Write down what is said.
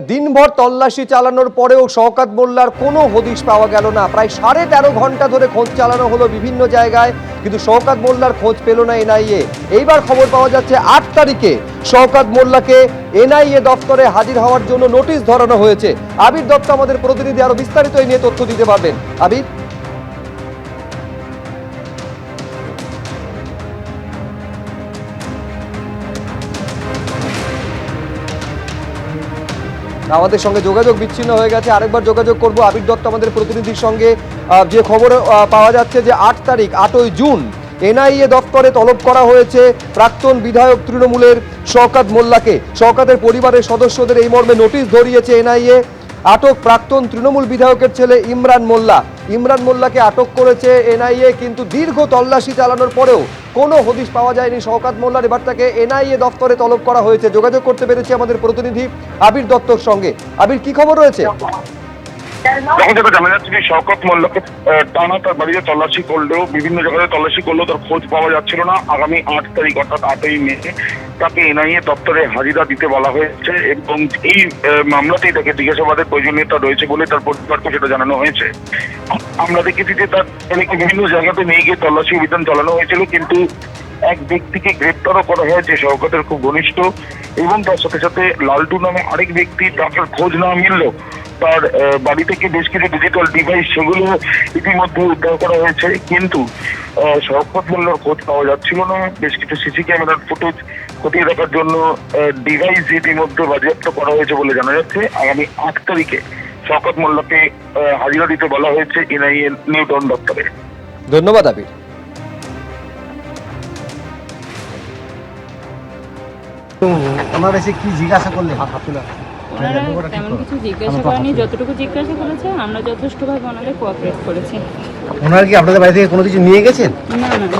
দিনভর তল্লাশি চালানোর পরেও শওকত মোল্লার কোনো হদিশ পাওয়া গেল না। প্রায় 13.5 ঘন্টা ধরে খোঁজ চালানো হলো বিভিন্ন জায়গায়, কিন্তু শওকত মোল্লার খোঁজ পেল না এনআইএ। এইবার খবর পাওয়া যাচ্ছে 8 তারিখে শওকত মোল্লাকে এনআইএ দপ্তরে হাজির হওয়ার জন্য নোটিশ ধরানো হয়েছে। আবির দত্ত আমাদের প্রতিনিধি আরো বিস্তারিত এই নিয়ে তথ্য দিতে পারবেন। আবির, আমাদের সঙ্গে যোগাযোগ বিচ্ছিন্ন হয়ে গেছে, আরেকবার যোগাযোগ করব আবির দত্ত আমাদের প্রতিনিধির সঙ্গে। যে খবর পাওয়া যাচ্ছে যে 8ই জুন এনআইএ দপ্তরে তলব করা হয়েছে প্রাক্তন বিধায়ক তৃণমূলের শওকত মোল্লাকে। শওকতের পরিবারের সদস্যদের এই মর্মে নোটিশ ধরিয়েছে এনআইএ। আটক প্রাক্তন তৃণমূল বিধায়কের ছেলে ইমরান মোল্লা। ইমরান মোল্লাকে আটক করেছে এনআইএ, কিন্তু দীর্ঘ তল্লাশি চালানোর পরেও কোনো হদিশ পাওয়া যায়নি শওকত মোল্লার। এবার তাকে এনআইএ দপ্তরে তলব করা হয়েছে। যোগাযোগ করতে পেরেছে আমাদের প্রতিনিধি আবির দত্তর সঙ্গে। আবির, কি খবর রয়েছে? যখন যেটা জানা যাচ্ছে যে শওকত মোল্লাকে টানা তার বাড়িতে তল্লাশি করলেও, বিভিন্ন জায়গায় তল্লাশি করলেও তার খোঁজ পাওয়া যাচ্ছিল না। আগামী 8 তারিখ অর্থাৎ 8ই মে তাকে এনআইএ দপ্তরে হাজিরা দিতে বলা হয়েছে এবং এই মামলাতেই তাকে জিজ্ঞাসাবাদের প্রয়োজনীয়তা রয়েছে বলে তার পরিবারকে সেটা জানানো হয়েছে। আমরা দেখেছি যে তার ছেলেকে বিভিন্ন জায়গাতে নিয়ে গিয়ে তল্লাশি অভিযান চালানো হয়েছিল, কিন্তু এক ব্যক্তিকে গ্রেপ্তারও করা হয়েছে শওকতের খুব ঘনিষ্ঠ, এবং তার সাথে সাথে লালটু নামে আরেক ব্যক্তি, তাকে খোঁজ না মিললেও তার বাড়ি থেকে বেশ কিছু ডিজিটাল ডিভাইস সেগুলো ইতিমধ্যে উদ্ধার করা হয়েছে, কিন্তু শওকত মোল্লার খোঁজ পাওয়া যাচ্ছিল না। বেশ কিছু সিসি ক্যামেরার ফুটেজ খতিয়ে দেখার জন্য ডিভাইস ইতিমধ্যে বাজেয়াপ্ত করা হয়েছে বলে জানা যাচ্ছে। আগামী 8 তারিখে শওকত মোল্লাকে হাজিরা দিতে বলা হয়েছে এনআইএ নিউটাউন দপ্তরে। ধন্যবাদ আবির। ওনারা এসে কি জিজ্ঞাসা করলেন? ওনারা তেমন কিছু জিজ্ঞাসা করেনি, যতটুকু জিজ্ঞাসা করেছে আমরা যথেষ্টভাবে ওনাদের কোঅপারেট করেছি। ওনারা কি আপনাদের বাড়ি থেকে কোনো কিছু নিয়ে গেছেন? না না না